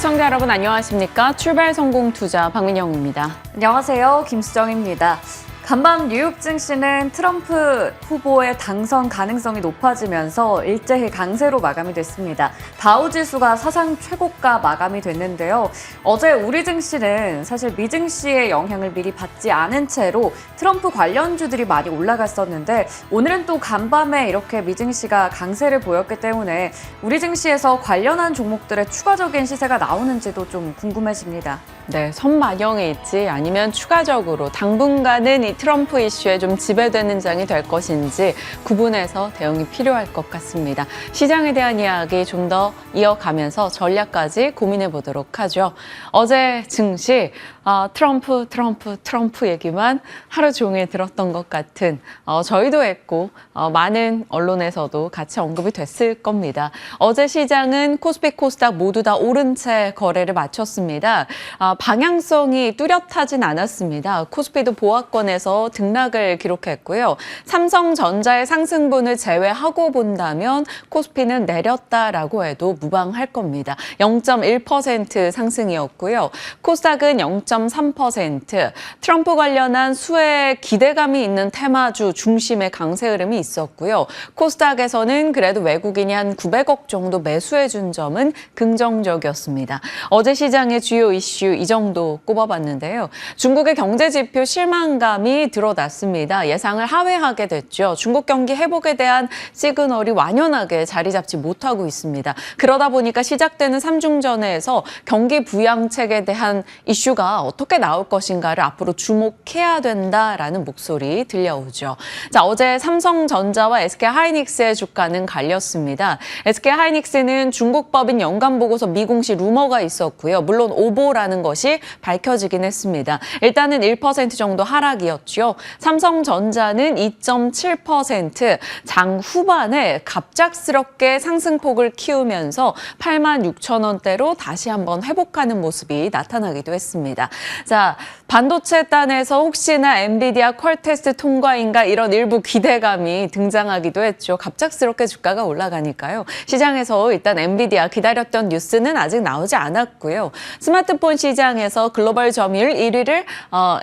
시청자 여러분 안녕하십니까? 출발 성공 투자 박민영입니다. 안녕하세요. 김수정입니다. 간밤 뉴욕 증시는 트럼프 후보의 당선 가능성이 높아지면서 일제히 강세로 마감이 됐습니다. 다우지수가 사상 최고가 마감이 됐는데요. 어제 우리 증시는 사실 미 증시의 영향을 미리 받지 않은 채로 트럼프 관련주들이 많이 올라갔었는데 오늘은 또 간밤에 이렇게 미 증시가 강세를 보였기 때문에 우리 증시에서 관련한 종목들의 추가적인 시세가 나오는지도 좀 궁금해집니다. 네, 선반영에 있지 아니면 추가적으로 당분간은 이 트럼프 이슈에 좀 지배되는 장이 될 것인지 구분해서 대응이 필요할 것 같습니다. 시장에 대한 이야기 좀 더 이어가면서 전략까지 고민해 보도록 하죠. 어제 증시 트럼프 얘기만 하루 종일 들었던 것 같은 저희도 했고 많은 언론에서도 같이 언급이 됐을 겁니다. 어제 시장은 코스피, 코스닥 모두 다 오른 채 거래를 마쳤습니다. 방향성이 뚜렷하진 않았습니다. 코스피도 보합권에서 등락을 기록했고요. 삼성전자의 상승분을 제외하고 본다면 코스피는 내렸다라고 해도 무방할 겁니다. 0.1% 상승이었고요. 코스닥은 0.3%, 트럼프 관련한 수혜에 기대감이 있는 테마주 중심의 강세 흐름이 있었고요. 코스닥에서는 그래도 외국인이 한 900억 정도 매수해준 점은 긍정적이었습니다. 어제 시장의 주요 이슈 이 정도 꼽아봤는데요. 중국의 경제지표 실망감이 드러났습니다. 예상을 하회하게 됐죠. 중국 경기 회복에 대한 시그널이 완연하게 자리 잡지 못하고 있습니다. 그러다 보니까 시작되는 삼중전에서 경기 부양책에 대한 이슈가 어떻게 나올 것인가를 앞으로 주목해야 된다라는 목소리 들려오죠. 자, 어제 삼성전자와 SK하이닉스의 주가는 갈렸습니다. SK하이닉스는 중국 법인 연간 보고서 미공시 루머가 있었고요. 물론 오보라는 것이 밝혀지긴 했습니다. 일단은 1% 정도 하락이었죠. 삼성전자는 2.7% 장 후반에 갑작스럽게 상승폭을 키우면서 86,000원대로 다시 한번 회복하는 모습이 나타나기도 했습니다. 자, 반도체 단에서 혹시나 엔비디아 퀄테스트 통과인가 이런 일부 기대감이 등장하기도 했죠. 갑작스럽게 주가가 올라가니까요. 시장에서 일단 엔비디아 기다렸던 뉴스는 아직 나오지 않았고요. 스마트폰 시장에서 글로벌 점유율 1위를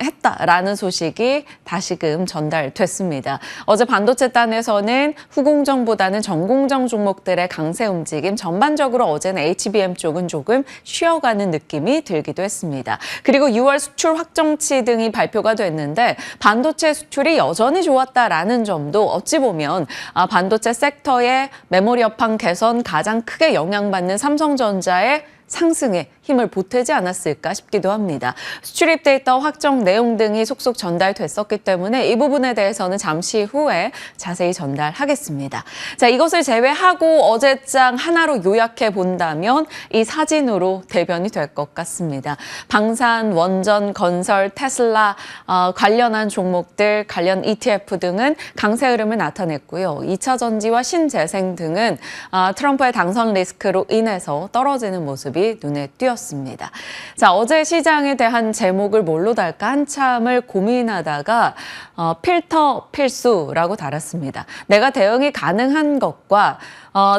했다라는 소식이 다시금 전달됐습니다. 어제 반도체 단에서는 후공정보다는 전공정 종목들의 강세 움직임, 전반적으로 어제는 HBM 쪽은 조금 쉬어가는 느낌이 들기도 했습니다. 그리고 6월 수출 확정치 등이 발표가 됐는데 반도체 수출이 여전히 좋았다라는 점도 어찌 보면 반도체 섹터의 메모리 업황 개선 가장 크게 영향받는 삼성전자의 상승에 힘을 보태지 않았을까 싶기도 합니다. 수출입 데이터 확정 내용 등이 속속 전달됐었기 때문에 이 부분에 대해서는 잠시 후에 자세히 전달하겠습니다. 자, 이것을 제외하고 어제장 하나로 요약해 본다면 이 사진으로 대변이 될 것 같습니다. 방산, 원전, 건설, 테슬라 관련한 종목들, 관련 ETF 등은 강세 흐름을 나타냈고요. 2차 전지와 신재생 등은 트럼프의 당선 리스크로 인해서 떨어지는 모습이 눈에 띄었습니다. 자, 어제 시장에 대한 제목을 뭘로 달까 한참을 고민하다가 필터 필수라고 달았습니다. 내가 대응이 가능한 것과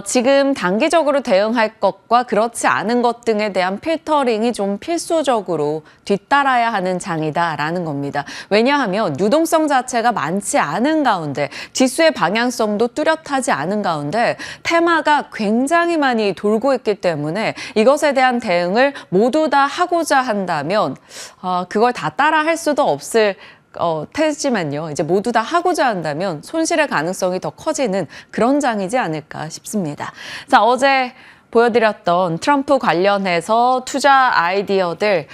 지금 단기적으로 대응할 것과 그렇지 않은 것 등에 대한 필터링이 좀 필수적으로 뒤따라야 하는 장이다라는 겁니다. 왜냐하면 유동성 자체가 많지 않은 가운데 지수의 방향성도 뚜렷하지 않은 가운데 테마가 굉장히 많이 돌고 있기 때문에 이것에 대한 대응을 모두 다 하고자 한다면 그걸 다 따라 할 수도 없을 테지만요. 이제 모두 다 하고자 한다면 손실의 가능성이 더 커지는 그런 장이지 않을까 싶습니다. 자, 어제 보여드렸던 트럼프 관련해서 투자 아이디어들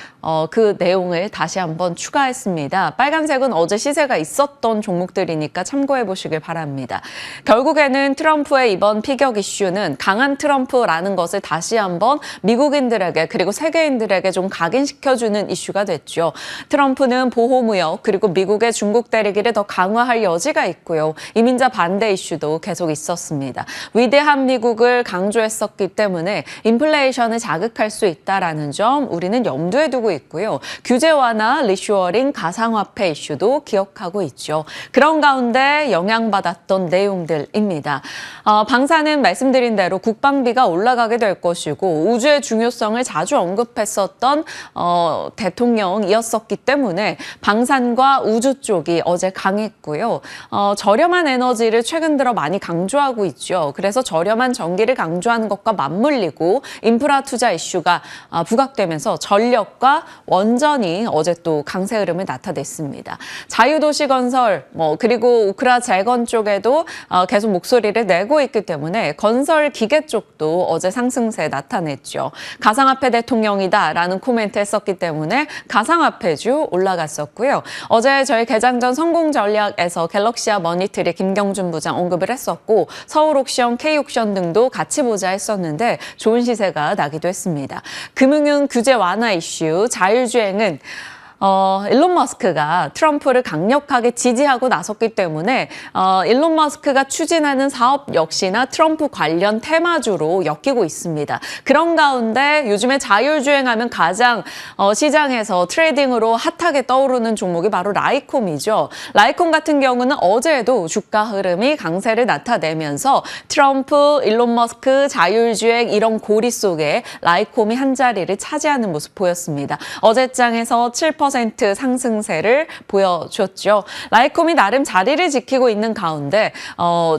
그 내용을 다시 한번 추가했습니다. 빨간색은 어제 시세가 있었던 종목들이니까 참고해 보시길 바랍니다. 결국에는 트럼프의 이번 피격 이슈는 강한 트럼프라는 것을 다시 한번 미국인들에게 그리고 세계인들에게 좀 각인시켜주는 이슈가 됐죠. 트럼프는 보호무역 그리고 미국의 중국 때리기를 더 강화할 여지가 있고요. 이민자 반대 이슈도 계속 있었습니다. 위대한 미국을 강조했었기 때문에 때문에 인플레이션을 자극할 수 있다라는 점 우리는 염두에 두고 있고요. 규제 완화, 리쇼어링, 가상화폐 이슈도 기억하고 있죠. 그런 가운데 영향받았던 내용들입니다. 방사는 말씀드린 대로 국방비가 올라가게 될 것이고 우주의 중요성을 자주 언급했었던 대통령이었었기 때문에 방산과 우주 쪽이 어제 강했고요. 저렴한 에너지를 최근 들어 많이 강조하고 있죠. 그래서 저렴한 전기를 강조하는 것과 맞물리고 인프라 투자 이슈가 부각되면서 전력과 원전이 어제 또 강세 흐름을 나타냈습니다. 자유도시 건설, 그리고 우크라 재건 쪽에도 계속 목소리를 내고 있기 때문에 건설 기계 쪽도 어제 상승세 나타냈죠. 가상화폐 대통령이다라는 코멘트 했었기 때문에 가상화폐주 올라갔었고요. 어제 저희 개장 전 성공 전략에서 갤럭시아 머니트리 김경준 부장 언급을 했었고 서울옥션, K옥션 등도 같이 보자 했었는데 좋은 시세가 나기도 했습니다. 금융은 규제 완화 이슈, 자율주행은 일론 머스크가 트럼프를 강력하게 지지하고 나섰기 때문에 일론 머스크가 추진하는 사업 역시나 트럼프 관련 테마주로 엮이고 있습니다. 그런 가운데 요즘에 자율주행하면 가장 시장에서 트레이딩으로 핫하게 떠오르는 종목이 바로 라이콤이죠. 라이콤 같은 경우는 어제도 주가 흐름이 강세를 나타내면서 트럼프, 일론 머스크, 자율주행 이런 고리 속에 라이콤이 한 자리를 차지하는 모습 보였습니다. 어제장에서 7% 상승세를 보여줬죠. 라이콤이 나름 자리를 지키고 있는 가운데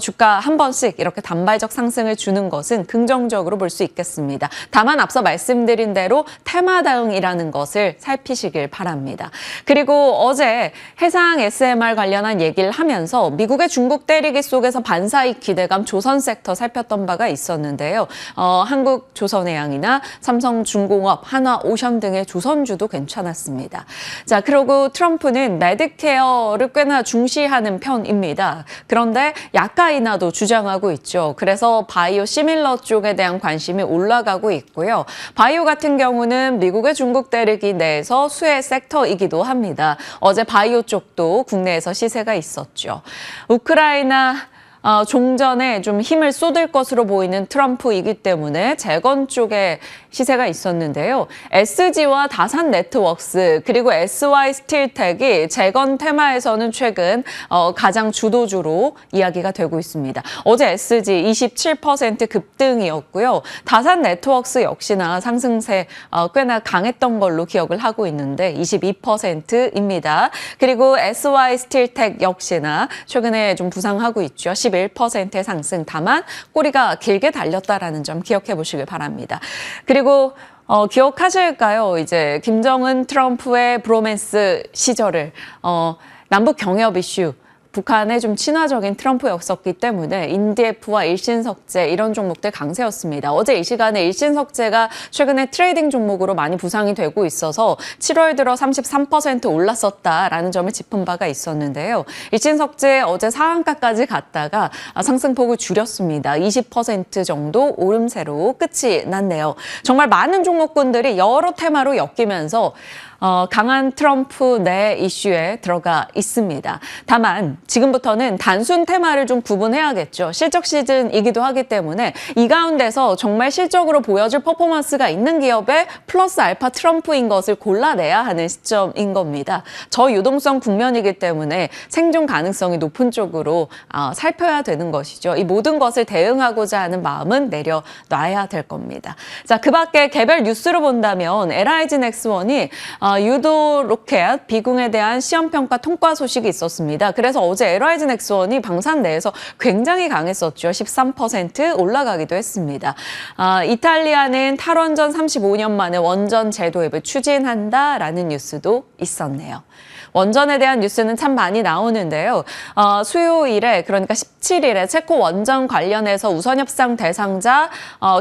주가 한 번씩 이렇게 단발적 상승을 주는 것은 긍정적으로 볼 수 있겠습니다. 다만 앞서 말씀드린 대로 테마다응이라는 것을 살피시길 바랍니다. 그리고 어제 해상 SMR 관련한 얘기를 하면서 미국의 중국 때리기 속에서 반사익 기대감 조선 섹터 살폈던 바가 있었는데요. 한국조선해양이나 삼성중공업, 한화오션 등의 조선주도 괜찮았습니다. 자, 그리고 트럼프는 메디케어를 꽤나 중시하는 편입니다. 그런데 약가 인하도 주장하고 있죠. 그래서 바이오 시밀러 쪽에 대한 관심이 올라가고 있고요. 바이오 같은 경우는 미국의 중국 때리기 내에서 수혜 섹터이기도 합니다. 어제 바이오 쪽도 국내에서 시세가 있었죠. 우크라이나 종전에 좀 힘을 쏟을 것으로 보이는 트럼프이기 때문에 재건 쪽에 시세가 있었는데요. SG와 다산 네트워크스 그리고 SY 스틸텍이 재건 테마에서는 최근 가장 주도주로 이야기가 되고 있습니다. 어제 SG 27% 급등이었고요. 다산 네트워크스 역시나 상승세 꽤나 강했던 걸로 기억을 하고 있는데 22%입니다. 그리고 SY 스틸텍 역시나 최근에 좀 부상하고 있죠. 11%의 상승. 다만 꼬리가 길게 달렸다라는 점 기억해 보시길 바랍니다. 그리고 기억하실까요? 이제 김정은 트럼프의 브로맨스 시절을 남북 경협 이슈 북한의 좀 친화적인 트럼프였었기 때문에 인디에프와 일신석재 이런 종목들 강세였습니다. 어제 이 시간에 일신석재가 최근에 트레이딩 종목으로 많이 부상이 되고 있어서 7월 들어 33% 올랐었다라는 점을 짚은 바가 있었는데요. 일신석재 어제 상한가까지 갔다가 상승폭을 줄였습니다. 20% 정도 오름세로 끝이 났네요. 정말 많은 종목군들이 여러 테마로 엮이면서 강한 트럼프 내 이슈에 들어가 있습니다. 다만 지금부터는 단순 테마를 좀 구분해야겠죠. 실적 시즌이기도 하기 때문에 이 가운데서 정말 실적으로 보여줄 퍼포먼스가 있는 기업의 플러스 알파 트럼프인 것을 골라내야 하는 시점인 겁니다. 저유동성 국면이기 때문에 생존 가능성이 높은 쪽으로 살펴야 되는 것이죠. 이 모든 것을 대응하고자 하는 마음은 내려놔야 될 겁니다. 자, 그 밖에 개별 뉴스로 본다면 LIG 넥스원이 유도 로켓 비공에 대한 시험평가 통과 소식이 있었습니다. 그래서 어제 LIG 넥스원이 방산 내에서 굉장히 강했었죠. 13% 올라가기도 했습니다. 이탈리아는 탈원전 35년 만에 원전 제도입을 추진한다라는 뉴스도 있었네요. 원전에 대한 뉴스는 참 많이 나오는데요. 수요일에 그러니까 17일에 체코 원전 관련해서 우선협상 대상자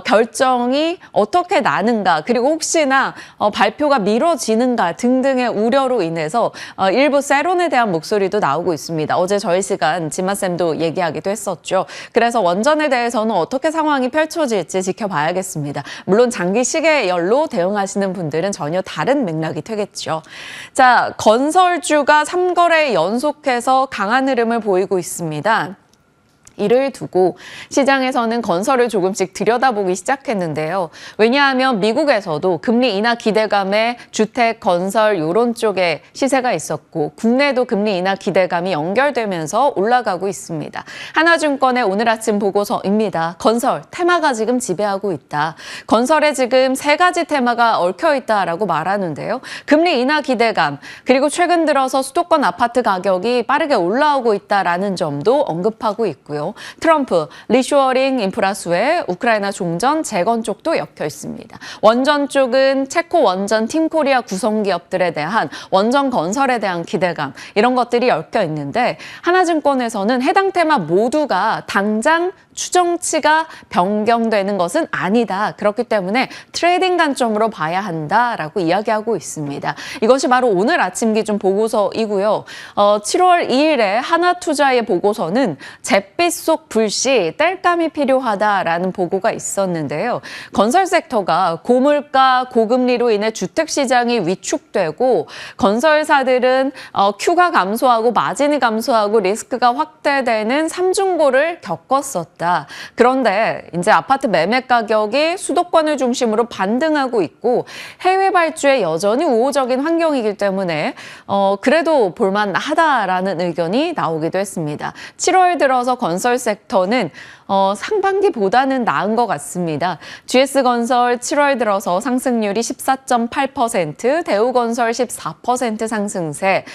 결정이 어떻게 나는가 그리고 혹시나 발표가 미뤄지는가 등등의 우려로 인해서 일부 세론에 대한 목소리도 나오고 있습니다. 어제 저희 시간 진마쌤도 얘기하기도 했었죠. 그래서 원전에 대해서는 어떻게 상황이 펼쳐질지 지켜봐야겠습니다. 물론 장기 시계열로 대응하시는 분들은 전혀 다른 맥락이 되겠죠. 자, 건설주가 3거래 연속해서 강한 흐름을 보이고 있습니다. 이를 두고 시장에서는 건설을 조금씩 들여다보기 시작했는데요. 왜냐하면 미국에서도 금리 인하 기대감에 주택, 건설 이런 쪽에 시세가 있었고 국내도 금리 인하 기대감이 연결되면서 올라가고 있습니다. 하나증권의 오늘 아침 보고서입니다. 건설, 테마가 지금 지배하고 있다. 건설에 지금 세 가지 테마가 얽혀 있다라고 말하는데요. 금리 인하 기대감, 그리고 최근 들어서 수도권 아파트 가격이 빠르게 올라오고 있다라는 점도 언급하고 있고요. 트럼프, 리쇼어링 인프라 수혜, 우크라이나 종전, 재건 쪽도 엮여 있습니다. 원전 쪽은 체코 원전 팀코리아 구성기업들에 대한 원전 건설에 대한 기대감, 이런 것들이 얽혀 있는데 하나증권에서는 해당 테마 모두가 당장 추정치가 변경되는 것은 아니다. 그렇기 때문에 트레이딩 관점으로 봐야 한다라고 이야기하고 있습니다. 이것이 바로 오늘 아침 기준 보고서이고요. 7월 2일에 하나투자의 보고서는 잿빛 속 불씨, 땔감이 필요하다라는 보고가 있었는데요. 건설 섹터가 고물가, 고금리로 인해 주택시장이 위축되고 건설사들은 Q가 감소하고 마진이 감소하고 리스크가 확대되는 삼중고를 겪었었다. 그런데 이제 아파트 매매 가격이 수도권을 중심으로 반등하고 있고 해외 발주에 여전히 우호적인 환경이기 때문에 그래도 볼만하다라는 의견이 나오기도 했습니다. 7월 들어서 건설 섹터는 상반기보다는 나은 것 같습니다. GS건설 7월 들어서 상승률이 14.8%, 대우건설 14% 상승세,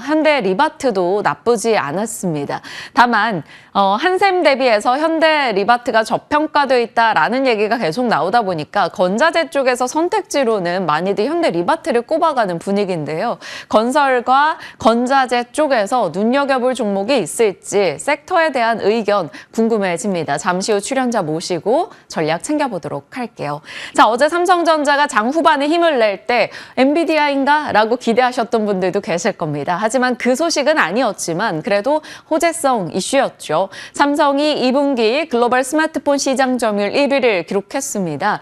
현대리바트도 나쁘지 않았습니다. 다만 한샘 대비해서 현대리바트가 저평가되어 있다라는 얘기가 계속 나오다 보니까 건자재 쪽에서 선택지로는 많이들 현대리바트를 꼽아가는 분위기인데요. 건설과 건자재 쪽에서 눈여겨볼 종목이 있을지 섹터에 대한 의견 궁금해집니다. 잠시 후 출연자 모시고 전략 챙겨보도록 할게요. 자, 어제 삼성전자가 장 후반에 힘을 낼 때 엔비디아인가? 라고 기대하셨던 분들도 계실 겁니다. 하지만 그 소식은 아니었지만 그래도 호재성 이슈였죠. 삼성이 2분기 글로벌 스마트폰 시장 점유율 1위를 기록했습니다.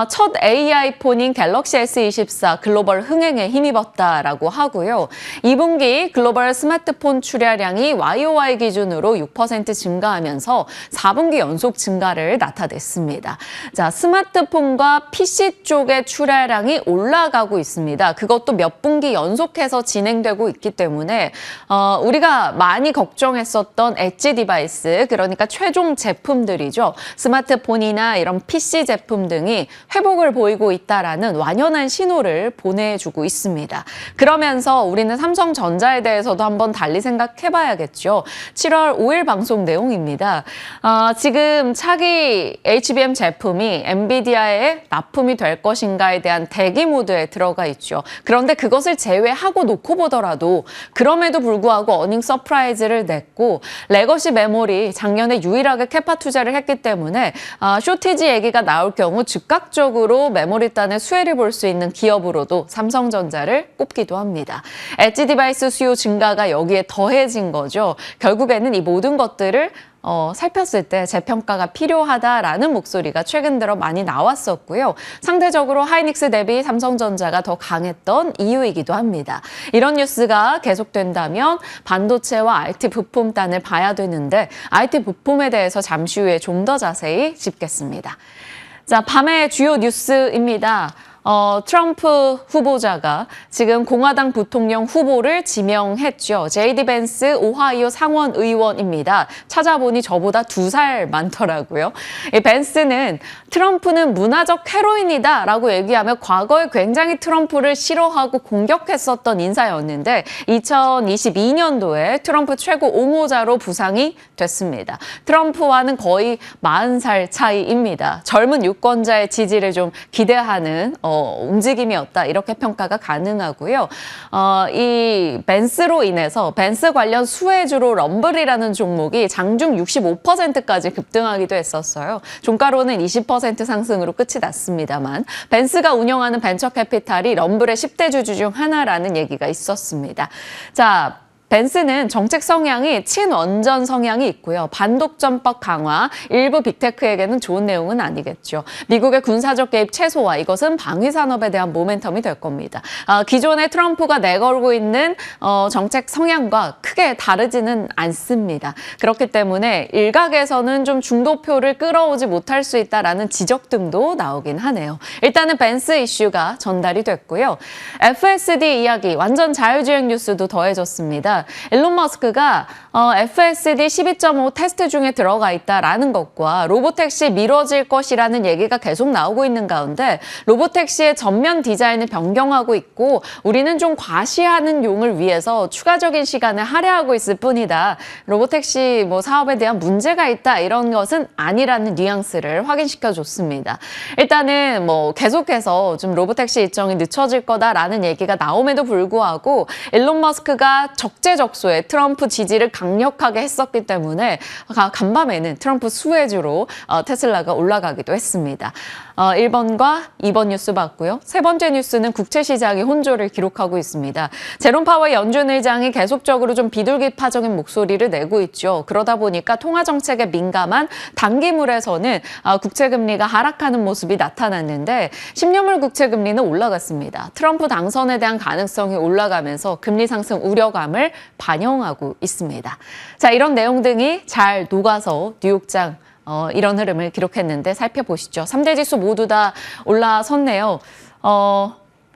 첫 AI폰인 갤럭시 S24 글로벌 흥행에 힘입었다라고 하고요. 2분기 글로벌 스마트폰 출하량이 YOY 기준으로 6% 증가하면서 4분기 연속 증가를 나타냈습니다. 자, 스마트폰과 PC 쪽의 출하량이 올라가고 있습니다. 그것도 몇 분기 연속해서 진행되고 있기 때문에 우리가 많이 걱정했었던 엣지 디바이스, 그러니까 최종 제품들이죠. 스마트폰이나 이런 PC 제품 등이 회복을 보이고 있다라는 완연한 신호를 보내주고 있습니다. 그러면서 우리는 삼성전자에 대해서도 한번 달리 생각해봐야겠죠. 7월 5일 방송 내용입니다. 지금 차기 HBM 제품이 엔비디아에 납품이 될 것인가에 대한 대기 모드에 들어가 있죠. 그런데 그것을 제외하고 놓고 보더라도 그럼에도 불구하고 어닝 서프라이즈를 냈고 레거시 메모리 작년에 유일하게 캐파 투자를 했기 때문에 쇼티지 얘기가 나올 경우 즉각적으로 메모리단의 수혜를 볼 수 있는 기업으로도 삼성전자를 꼽기도 합니다. 엣지 디바이스 수요 증가가 여기에 더해진 거죠. 결국에는 이 모든 것들을 살폈을 때 재평가가 필요하다라는 목소리가 최근 들어 많이 나왔었고요. 상대적으로 하이닉스 대비 삼성전자가 더 강했던 이유이기도 합니다. 이런 뉴스가 계속된다면 반도체와 IT 부품단을 봐야 되는데 IT 부품에 대해서 잠시 후에 좀 더 자세히 짚겠습니다. 자, 밤의 주요 뉴스입니다. 트럼프 후보자가 지금 공화당 부통령 후보를 지명했죠. 제이디 벤스 오하이오 상원 의원입니다. 찾아보니 저보다 2살 많더라고요. 이 벤스는 트럼프는 문화적 헤로인이다 라고 얘기하며 과거에 굉장히 트럼프를 싫어하고 공격했었던 인사였는데 2022년도에 트럼프 최고 옹호자로 부상이 됐습니다. 트럼프와는 거의 40살 차이입니다. 젊은 유권자의 지지를 좀 기대하는 움직임이었다, 이렇게 평가가 가능하고요. 이 벤스로 인해서 벤스 관련 수혜주로 럼블이라는 종목이 장중 65%까지 급등하기도 했었어요. 종가로는 20% 상승으로 끝이 났습니다만 벤스가 운영하는 벤처 캐피탈이 럼블의 10대 주주 중 하나라는 얘기가 있었습니다. 자, 벤츠는 정책 성향이 친원전 성향이 있고요. 반독점법 강화, 일부 빅테크에게는 좋은 내용은 아니겠죠. 미국의 군사적 개입 최소화, 이것은 방위 산업에 대한 모멘텀이 될 겁니다. 기존의 트럼프가 내걸고 있는 정책 성향과 크게 다르지는 않습니다. 그렇기 때문에 일각에서는 좀 중도표를 끌어오지 못할 수 있다라는 지적 등도 나오긴 하네요. 일단은 벤츠 이슈가 전달이 됐고요. FSD 이야기, 완전 자율주행 뉴스도 더해졌습니다. 일론 머스크가 FSD 12.5 테스트 중에 들어가 있다라는 것과 로보택시 미뤄질 것이라는 얘기가 계속 나오고 있는 가운데 로보택시의 전면 디자인을 변경하고 있고 우리는 좀 과시하는 용을 위해서 추가적인 시간을 할애하고 있을 뿐이다. 로보택시 사업에 대한 문제가 있다 이런 것은 아니라는 뉘앙스를 확인시켜줬습니다. 일단은 계속해서 좀 로보택시 일정이 늦춰질 거다라는 얘기가 나옴에도 불구하고 일론 머스크가 적재적소에 트럼프 지지를 강력하게 했었기 때문에 간밤에는 트럼프 수혜주로 테슬라가 올라가기도 했습니다. 1번과 2번 뉴스 봤고요. 세 번째 뉴스는 국채시장이 혼조를 기록하고 있습니다. 제롬 파월 연준 의장이 계속적으로 좀 비둘기파적인 목소리를 내고 있죠. 그러다 보니까 통화정책에 민감한 단기물에서는 국채금리가 하락하는 모습이 나타났는데 10년물 국채금리는 올라갔습니다. 트럼프 당선에 대한 가능성이 올라가면서 금리 상승 우려감을 반영하고 있습니다. 자, 이런 내용 등이 잘 녹아서 뉴욕장 이런 흐름을 기록했는데 살펴보시죠. 3대 지수 모두 다 올라섰네요.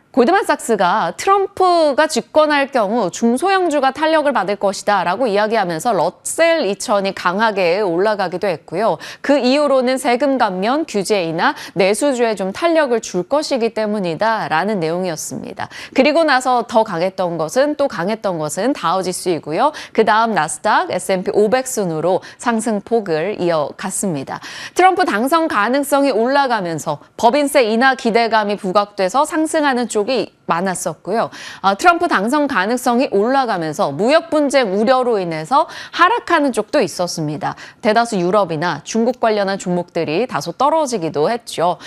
골드만삭스가 트럼프가 집권할 경우 중소형주가 탄력을 받을 것이다 라고 이야기하면서 러셀 2000이 강하게 올라가기도 했고요. 그 이후로는 세금 감면, 규제 인하, 내수주에 좀 탄력을 줄 것이기 때문이다 라는 내용이었습니다. 그리고 나서 더 강했던 것은 다우지수이고요. 그 다음 나스닥, S&P 500 순으로 상승폭을 이어갔습니다. 트럼프 당선 가능성이 올라가면서 법인세 인하 기대감이 부각돼서 상승하는 쪽이 많았었고요. 트럼프 당선 가능성이 올라가면서 무역 분쟁 우려로 인해서 하락하는 쪽도 있었습니다. 대다수 유럽이나 중국 관련한 종목들이 다소 떨어지기도 했죠.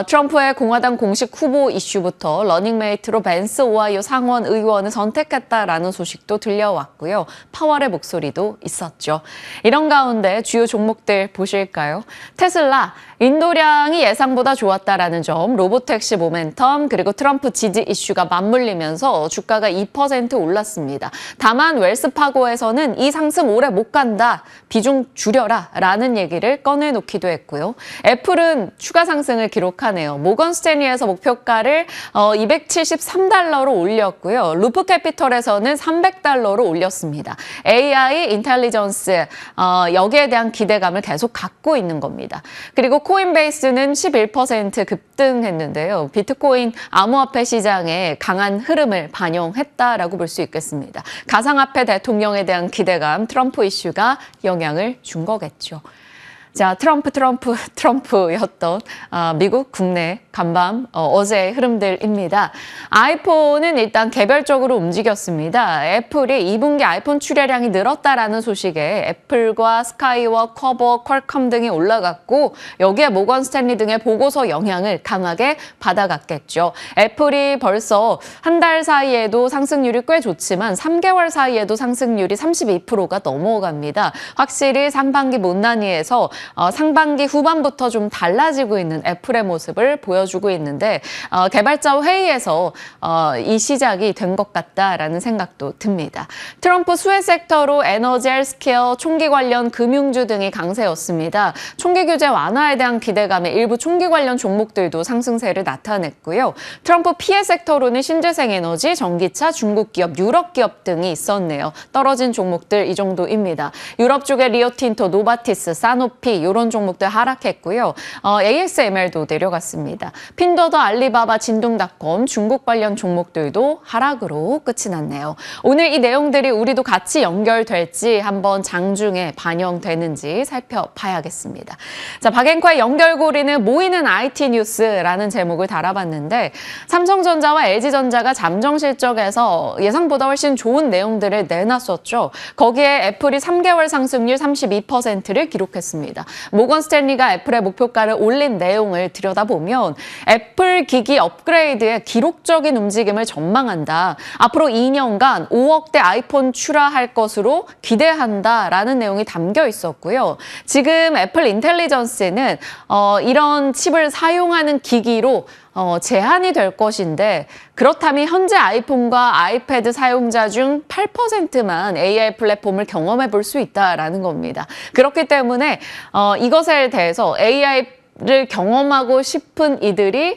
트럼프의 공화당 공식 후보 이슈부터 러닝메이트로 벤스 오하이오 상원 의원을 선택했다라는 소식도 들려왔고요. 파월의 목소리도 있었죠. 이런 가운데 주요 종목들 보실까요? 테슬라, 인도량이 예상보다 좋았다라는 점, 로보택시 모멘텀, 그리고 트럼프 지지 이슈가 맞물리면서 주가가 2% 올랐습니다. 다만 웰스파고에서는 이 상승 오래 못 간다, 비중 줄여라 라는 얘기를 꺼내놓기도 했고요. 애플은 추가 상승을 기록하네요. 모건 스탠리에서 목표가를 273달러로 올렸고요. 루프 캐피털에서는 300달러로 올렸습니다. AI, 인텔리전스 여기에 대한 기대감을 계속 갖고 있는 겁니다. 그리고 코인베이스는 11% 급등했는데요. 비트코인 암호화폐 시장에 강한 흐름을 반영했다라고 볼 수 있겠습니다. 가상화폐 대통령에 대한 기대감, 트럼프 이슈가 영향을 준 거겠죠. 자, 트럼프였던 미국 국내 간밤 어제의 흐름들입니다. 아이폰은 일단 개별적으로 움직였습니다. 애플이 2분기 아이폰 출하량이 늘었다라는 소식에 애플과 스카이워크, 커버, 퀄컴 등이 올라갔고 여기에 모건 스탠리 등의 보고서 영향을 강하게 받아갔겠죠. 애플이 벌써 한 달 사이에도 상승률이 꽤 좋지만 3개월 사이에도 상승률이 32%가 넘어갑니다. 확실히 상반기 못난이에서 상반기 후반부터 좀 달라지고 있는 애플의 모습을 보여주고 있는데 개발자 회의에서 이 시작이 된 것 같다라는 생각도 듭니다. 트럼프 수혜 섹터로 에너지, 헬스케어, 총기 관련 금융주 등이 강세였습니다. 총기 규제 완화에 대한 기대감에 일부 총기 관련 종목들도 상승세를 나타냈고요. 트럼프 피해 섹터로는 신재생에너지, 전기차, 중국 기업, 유럽 기업 등이 있었네요. 떨어진 종목들 이 정도입니다. 유럽 쪽에 리오틴토, 노바티스, 사노피 이런 종목들 하락했고요. ASML도 내려갔습니다. 핀더더, 알리바바, 진동닷컴, 중국 관련 종목들도 하락으로 끝이 났네요. 오늘 이 내용들이 우리도 같이 연결될지 한번 장중에 반영되는지 살펴봐야겠습니다. 자, 박앵커의 연결고리는 모이는 IT 뉴스라는 제목을 달아봤는데 삼성전자와 LG전자가 잠정 실적에서 예상보다 훨씬 좋은 내용들을 내놨었죠. 거기에 애플이 3개월 상승률 32%를 기록했습니다. 있습니다. 모건 스탠리가 애플의 목표가를 올린 내용을 들여다보면 애플 기기 업그레이드의 기록적인 움직임을 전망한다. 앞으로 2년간 5억대 아이폰 출하할 것으로 기대한다라는 내용이 담겨 있었고요. 지금 애플 인텔리전스는 이런 칩을 사용하는 기기로 제한이 될 것인데 그렇다면 현재 아이폰과 아이패드 사용자 중 8%만 AI 플랫폼을 경험해 볼 수 있다라는 겁니다. 그렇기 때문에 이것에 대해서 AI를 경험하고 싶은 이들이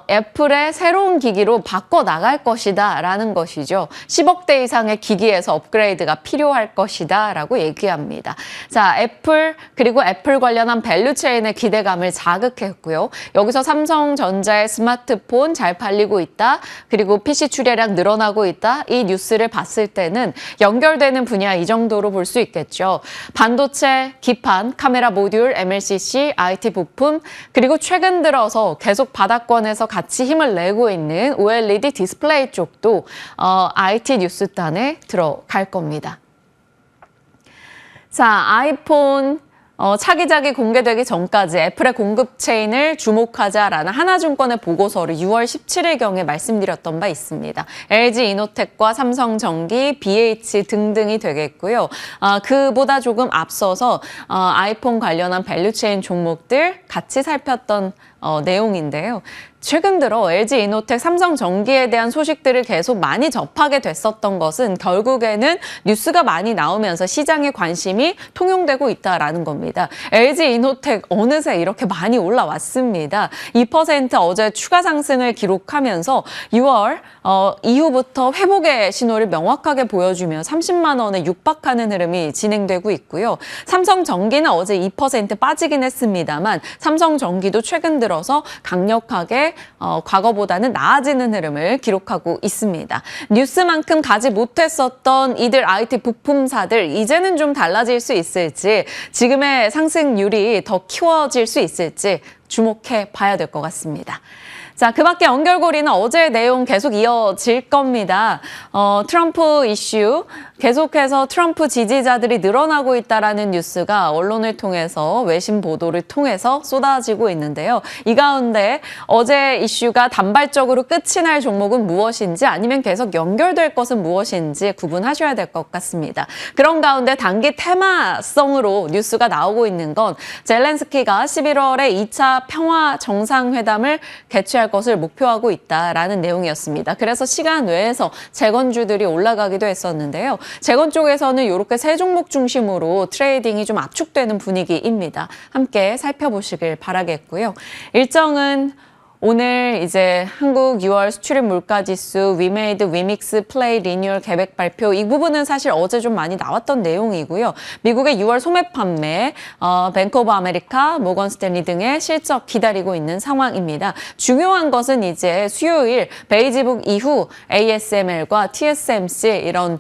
애플의 새로운 기기로 바꿔 나갈 것이다 라는 것이죠. 10억대 이상의 기기에서 업그레이드가 필요할 것이다 라고 얘기합니다. 자, 애플 그리고 애플 관련한 밸류체인의 기대감을 자극했고요. 여기서 삼성전자의 스마트폰 잘 팔리고 있다. 그리고 PC 출하량 늘어나고 있다. 이 뉴스를 봤을 때는 연결되는 분야 이 정도로 볼 수 있겠죠. 반도체, 기판, 카메라 모듈, MLCC, IT 부품 그리고 최근 들어서 계속 바닥권에서 같이 힘을 내고 있는 OLED 디스플레이 쪽도 IT 뉴스단에 들어갈 겁니다. 자, 아이폰 차기작이 공개되기 전까지 애플의 공급 체인을 주목하자라는 하나증권의 보고서를 6월 17일경에 말씀드렸던 바 있습니다. LG 이노텍과 삼성전기, BH 등등이 되겠고요. 그보다 조금 앞서서 아이폰 관련한 밸류체인 종목들 같이 살폈던 내용인데요. 최근 들어 LG 이노텍, 삼성전기에 대한 소식들을 계속 많이 접하게 됐었던 것은 결국에는 뉴스가 많이 나오면서 시장의 관심이 통용되고 있다라는 겁니다. LG 이노텍 어느새 이렇게 많이 올라왔습니다. 2% 어제 추가 상승을 기록하면서 6월 이후부터 회복의 신호를 명확하게 보여주며 30만 원에 육박하는 흐름이 진행되고 있고요. 삼성전기는 어제 2% 빠지긴 했습니다만 삼성전기도 최근 들어서 강력하게 과거보다는 나아지는 흐름을 기록하고 있습니다. 뉴스만큼 가지 못했었던 이들 IT 부품사들 이제는 좀 달라질 수 있을지 지금의 상승률이 더 키워질 수 있을지 주목해 봐야 될 것 같습니다. 자, 그 밖에 연결고리는 어제의 내용 계속 이어질 겁니다. 트럼프 이슈 계속해서 트럼프 지지자들이 늘어나고 있다라는 뉴스가 언론을 통해서 외신 보도를 통해서 쏟아지고 있는데요. 이 가운데 어제 이슈가 단발적으로 끝이 날 종목은 무엇인지 아니면 계속 연결될 것은 무엇인지 구분하셔야 될 것 같습니다. 그런 가운데 단기 테마성으로 뉴스가 나오고 있는 건 젤렌스키가 11월에 2차 평화 정상회담을 개최할 것을 목표하고 있다라는 내용이었습니다. 그래서 시간 외에서 재건주들이 올라가기도 했었는데요. 재건 쪽에서는 이렇게 세 종목 중심으로 트레이딩이 좀 압축되는 분위기입니다. 함께 살펴보시길 바라겠고요. 일정은 오늘 이제 한국 6월 수출입 물가지수, 위메이드, 위믹스, 플레이, 리뉴얼 계획 발표 이 부분은 사실 어제 좀 많이 나왔던 내용이고요. 미국의 6월 소매 판매, 뱅크 오브 아메리카, 모건 스탠리 등의 실적 기다리고 있는 상황입니다. 중요한 것은 이제 수요일 베이지북 이후 ASML과 TSMC 이런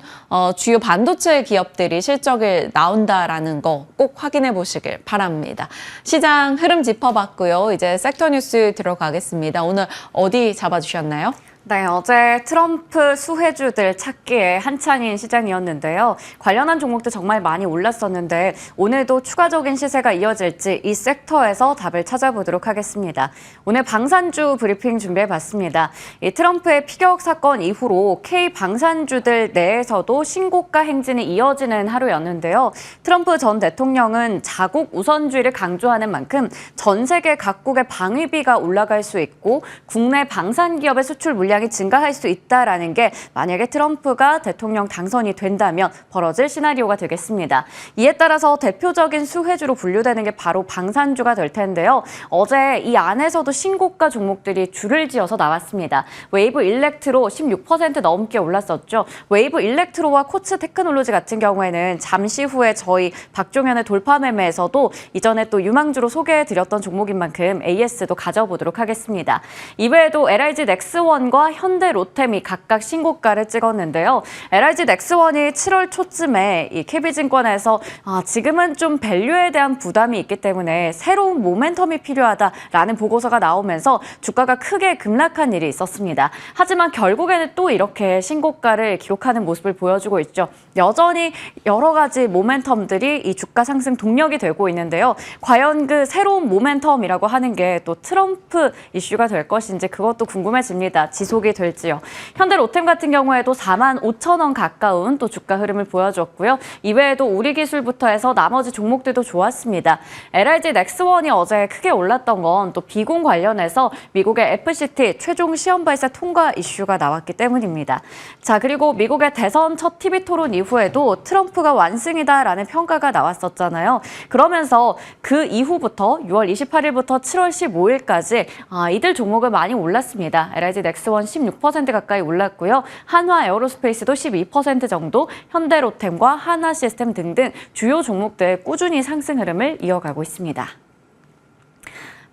주요 반도체 기업들이 실적을 나온다라는 거 꼭 확인해 보시길 바랍니다. 시장 흐름 짚어봤고요. 이제 섹터 뉴스 들어가겠습니다. 오늘 어디 잡아주셨나요? 네, 어제 트럼프 수혜주들 찾기에 한창인 시장이었는데요. 관련한 종목도 정말 많이 올랐었는데 오늘도 추가적인 시세가 이어질지 이 섹터에서 답을 찾아보도록 하겠습니다. 오늘 방산주 브리핑 준비해봤습니다. 이 트럼프의 피격 사건 이후로 K 방산주들 내에서도 신고가 행진이 이어지는 하루였는데요. 트럼프 전 대통령은 자국 우선주의를 강조하는 만큼 전 세계 각국의 방위비가 올라갈 수 있고 국내 방산 기업의 수출 물량이 증가할 수 있다라는 게 만약에 트럼프가 대통령 당선이 된다면 벌어질 시나리오가 되겠습니다. 이에 따라서 대표적인 수혜주로 분류되는 게 바로 방산주가 될 텐데요. 어제 이 안에서도 신고가 종목들이 줄을 지어서 나왔습니다. 웨이브 일렉트로 16% 넘게 올랐었죠. 웨이브 일렉트로와 코츠 테크놀로지 같은 경우에는 잠시 후에 저희 박종현의 돌파 매매에서도 이전에 또 유망주로 소개해드렸던 종목인 만큼 AS도 가져보도록 하겠습니다. 이외에도 LIG 넥스원과 넥스원과 현대 로템이 각각 신고가를 찍었는데요. LIG 넥스원이 7월 초쯤에 이 KB증권에서 지금은 좀 밸류에 대한 부담이 있기 때문에 새로운 모멘텀이 필요하다라는 보고서가 나오면서 주가가 크게 급락한 일이 있었습니다. 하지만 결국에는 또 이렇게 신고가를 기록하는 모습을 보여주고 있죠. 여전히 여러 가지 모멘텀들이 이 주가 상승 동력이 되고 있는데요. 과연 그 새로운 모멘텀이라고 하는 게 또 트럼프 이슈가 될 것인지 그것도 궁금해집니다. 지속이 될지요. 현대 로템 같은 경우에도 45,000원 가까운 또 주가 흐름을 보여줬고요. 이외에도 우리기술부터 해서 나머지 종목들도 좋았습니다. LIG 넥스원이 어제 크게 올랐던 건 또 비공 관련해서 미국의 FCT 최종 시험 발사 통과 이슈가 나왔기 때문입니다. 자, 그리고 미국의 대선 첫 TV 토론 이후에도 트럼프가 완승이다라는 평가가 나왔었잖아요. 그러면서 그 이후부터 6월 28일부터 7월 15일까지 이들 종목은 많이 올랐습니다. LIG 넥스원 16% 가까이 올랐고요. 한화 에어로스페이스도 12% 정도, 현대로템과 한화시스템 등등 주요 종목들 꾸준히 상승 흐름을 이어가고 있습니다.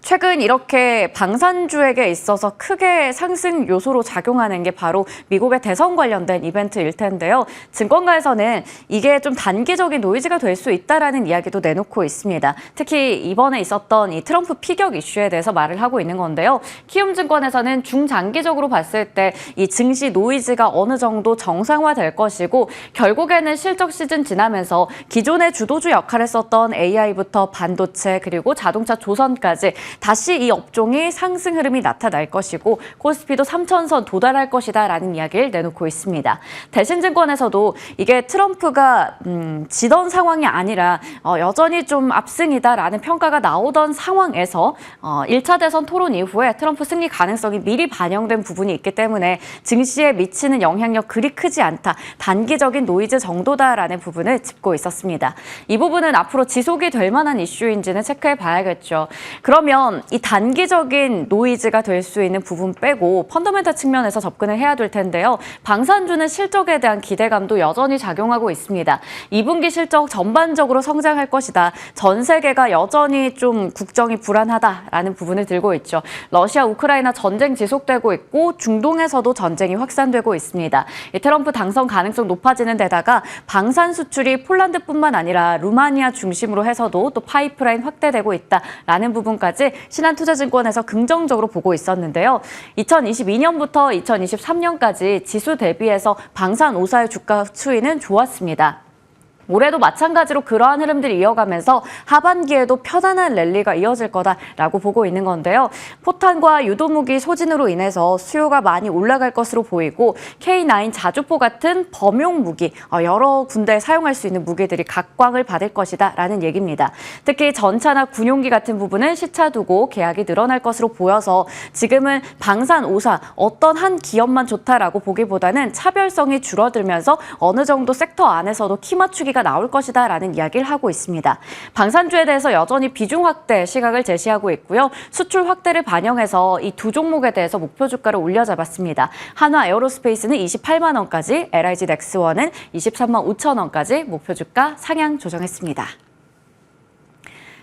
최근 이렇게 방산주에게 있어서 크게 상승 요소로 작용하는 게 바로 미국의 대선 관련된 이벤트일 텐데요. 증권가에서는 이게 좀 단기적인 노이즈가 될 수 있다라는 이야기도 내놓고 있습니다. 특히 이번에 있었던 이 트럼프 피격 이슈에 대해서 말을 하고 있는 건데요. 키움증권에서는 중장기적으로 봤을 때 이 증시 노이즈가 어느 정도 정상화될 것이고 결국에는 실적 시즌 지나면서 기존의 주도주 역할을 썼던 AI부터 반도체 그리고 자동차 조선까지 다시 이 업종이 상승 흐름이 나타날 것이고 코스피도 3,000선 도달할 것이다라는 이야기를 내놓고 있습니다. 대신증권에서도 이게 트럼프가 지던 상황이 아니라 여전히 좀 압승이다라는 평가가 나오던 상황에서 1차 대선 토론 이후에 트럼프 승리 가능성이 미리 반영된 부분이 있기 때문에 증시에 미치는 영향력 그리 크지 않다. 단기적인 노이즈 정도다라는 부분을 짚고 있었습니다. 이 부분은 앞으로 지속이 될 만한 이슈인지는 체크해 봐야겠죠. 그러면 이 단기적인 노이즈가 될 수 있는 부분 빼고 펀더멘탈 측면에서 접근을 해야 될 텐데요. 방산주는 실적에 대한 기대감도 여전히 작용하고 있습니다. 2분기 실적 전반적으로 성장할 것이다. 전 세계가 여전히 좀 국정이 불안하다라는 부분을 들고 있죠. 러시아, 우크라이나 전쟁 지속되고 있고 중동에서도 전쟁이 확산되고 있습니다. 이 트럼프 당선 가능성 높아지는 데다가 방산 수출이 폴란드뿐만 아니라 루마니아 중심으로 해서도 또 파이프라인 확대되고 있다라는 부분까지 신한투자증권에서 긍정적으로 보고 있었는데요. 2022년부터 2023년까지 지수 대비해서 방산 5사의 주가 추이는 좋았습니다. 올해도 마찬가지로 그러한 흐름들이 이어가면서 하반기에도 편안한 랠리가 이어질 거다라고 보고 있는 건데요. 포탄과 유도무기 소진으로 인해서 수요가 많이 올라갈 것으로 보이고 K9 자주포 같은 범용 무기, 여러 군데에 사용할 수 있는 무기들이 각광을 받을 것이다라는 얘기입니다. 특히 전차나 군용기 같은 부분은 시차 두고 계약이 늘어날 것으로 보여서 지금은 방산 5사 어떤 한 기업만 좋다라고 보기보다는 차별성이 줄어들면서 어느 정도 섹터 안에서도 키 맞추기가 나올 것이다라는 이야기를 하고 있습니다. 방산주에 대해서 여전히 비중 확대 시각을 제시하고 있고요. 수출 확대를 반영해서 이 두 종목에 대해서 목표 주가를 올려잡았습니다. 한화 에어로스페이스는 28만 원까지, LIG 넥스원은 23만 5천 원까지 목표 주가 상향 조정했습니다.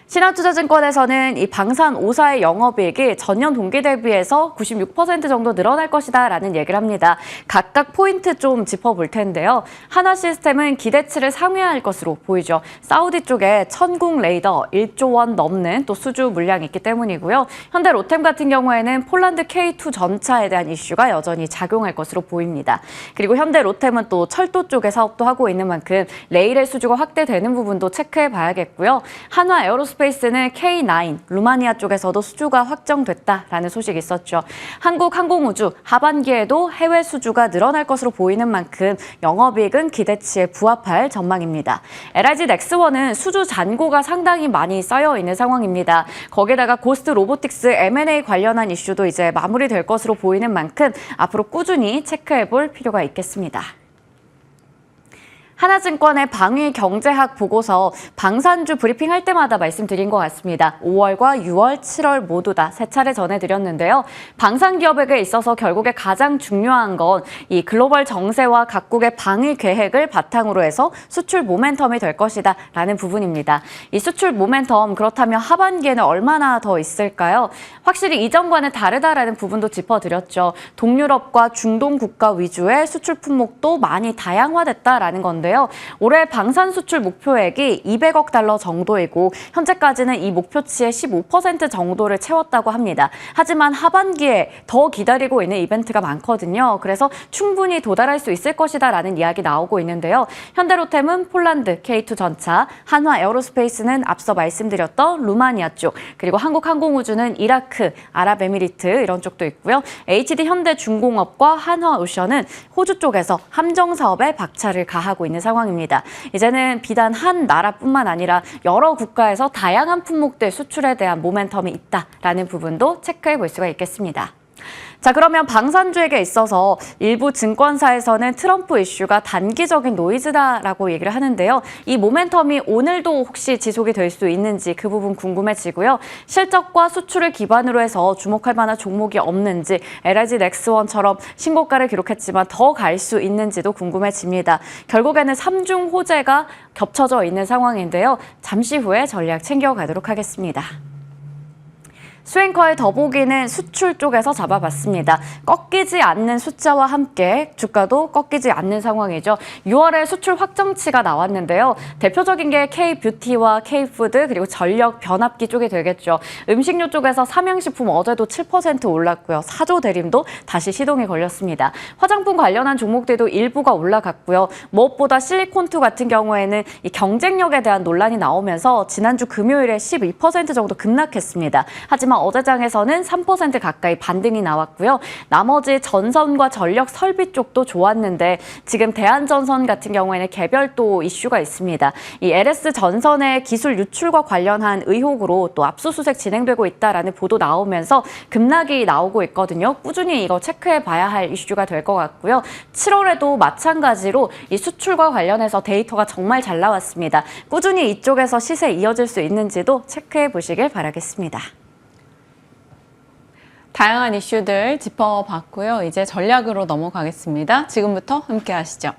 신한투자증권에서는 이 방산 5사의 영업이익이 전년 동기 대비해서 96% 정도 늘어날 것이다라는 얘기를 합니다. 각각 포인트 좀 짚어볼 텐데요. 한화시스템은 기대치를 상회할 것으로 보이죠. 사우디 쪽에 천궁 레이더 1조 원 넘는 또 수주 물량이 있기 때문이고요. 현대 로템 같은 경우에는 폴란드 K2 전차에 대한 이슈가 여전히 작용할 것으로 보입니다. 그리고 현대 로템은 또 철도 쪽의 사업도 하고 있는 만큼 레일의 수주가 확대되는 부분도 체크해 봐야겠고요. 한화 에어로스페이스는 K9, 루마니아 쪽에서도 수주가 확정됐다라는 소식이 있었죠. 한국항공우주 하반기에도 해외 수주가 늘어날 것으로 보이는 만큼 영업이익은 기대치에 부합할 전망입니다. LIG 넥스원은 수주 잔고가 상당히 많이 쌓여 있는 상황입니다. 거기다가 고스트 로보틱스 M&A 관련한 이슈도 이제 마무리될 것으로 보이는 만큼 앞으로 꾸준히 체크해볼 필요가 있겠습니다. 하나증권의 방위 경제학 보고서 방산주 브리핑할 때마다 말씀드린 것 같습니다. 5월과 6월, 7월 모두 다 세 차례 전해드렸는데요. 방산 기업에게 있어서 결국에 가장 중요한 건 이 글로벌 정세와 각국의 방위 계획을 바탕으로 해서 수출 모멘텀이 될 것이다 라는 부분입니다. 이 수출 모멘텀 그렇다면 하반기에는 얼마나 더 있을까요? 확실히 이전과는 다르다라는 부분도 짚어드렸죠. 동유럽과 중동 국가 위주의 수출 품목도 많이 다양화됐다라는 건데요. 올해 방산 수출 목표액이 200억 달러 정도이고 현재까지는 이 목표치의 15% 정도를 채웠다고 합니다. 하지만 하반기에 더 기다리고 있는 이벤트가 많거든요. 그래서 충분히 도달할 수 있을 것이다라는 이야기 나오고 있는데요. 현대로템은 폴란드, K2 전차, 한화 에어로스페이스는 앞서 말씀드렸던 루마니아 쪽, 그리고 한국항공우주는 이라크, 아랍에미리트 이런 쪽도 있고요. HD 현대중공업과 한화오션은 호주 쪽에서 함정 사업에 박차를 가하고 있는 상황입니다. 이제는 비단 한 나라뿐만 아니라 여러 국가에서 다양한 품목들 수출에 대한 모멘텀이 있다라는 부분도 체크해 볼 수가 있겠습니다. 자, 그러면 방산주에게 있어서 일부 증권사에서는 트럼프 이슈가 단기적인 노이즈다라고 얘기를 하는데요. 이 모멘텀이 오늘도 혹시 지속이 될 수 있는지 그 부분 궁금해지고요. 실적과 수출을 기반으로 해서 주목할 만한 종목이 없는지, LG 넥스원처럼 신고가를 기록했지만 더 갈 수 있는지도 궁금해집니다. 결국에는 3중 호재가 겹쳐져 있는 상황인데요. 잠시 후에 전략 챙겨가도록 하겠습니다. 수행커의 더보기는 수출 쪽에서 잡아봤습니다. 꺾이지 않는 숫자와 함께 주가도 꺾이지 않는 상황이죠. 6월에 수출 확정치가 나왔는데요. 대표적인 게 K뷰티와 K푸드 그리고 전력 변압기 쪽이 되겠죠. 음식료 쪽에서 삼양식품 어제도 7% 올랐고요. 사조 대림도 다시 시동이 걸렸습니다. 화장품 관련한 종목들도 일부가 올라갔고요. 무엇보다 실리콘투 같은 경우에는 이 경쟁력에 대한 논란이 나오면서 지난주 금요일에 12% 정도 급락했습니다. 하지만 어제장에서는 3% 가까이 반등이 나왔고요. 나머지 전선과 전력 설비 쪽도 좋았는데 지금 대한전선 같은 경우에는 개별도 이슈가 있습니다. 이 LS 전선의 기술 유출과 관련한 의혹으로 또 압수수색 진행되고 있다라는 보도 나오면서 급락이 나오고 있거든요. 꾸준히 이거 체크해 봐야 할 이슈가 될 것 같고요. 7월에도 마찬가지로 이 수출과 관련해서 데이터가 정말 잘 나왔습니다. 꾸준히 이쪽에서 시세 이어질 수 있는지도 체크해 보시길 바라겠습니다. 다양한 이슈들 짚어봤고요. 이제 전략으로 넘어가겠습니다. 지금부터 함께 하시죠.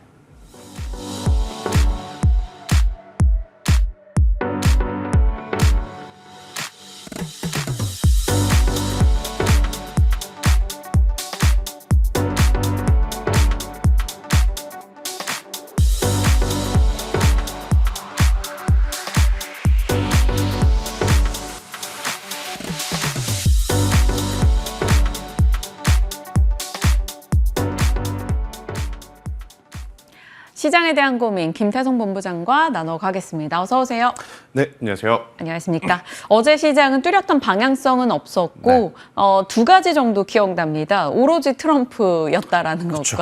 시장에 대한 고민 김태성 본부장과 나눠가겠습니다. 어서 오세요. 네, 안녕하세요. 안녕하십니까. 어제 시장은 뚜렷한 방향성은 없었고 네. 두 가지 정도 기억납니다. 오로지 트럼프였다라는 그렇죠.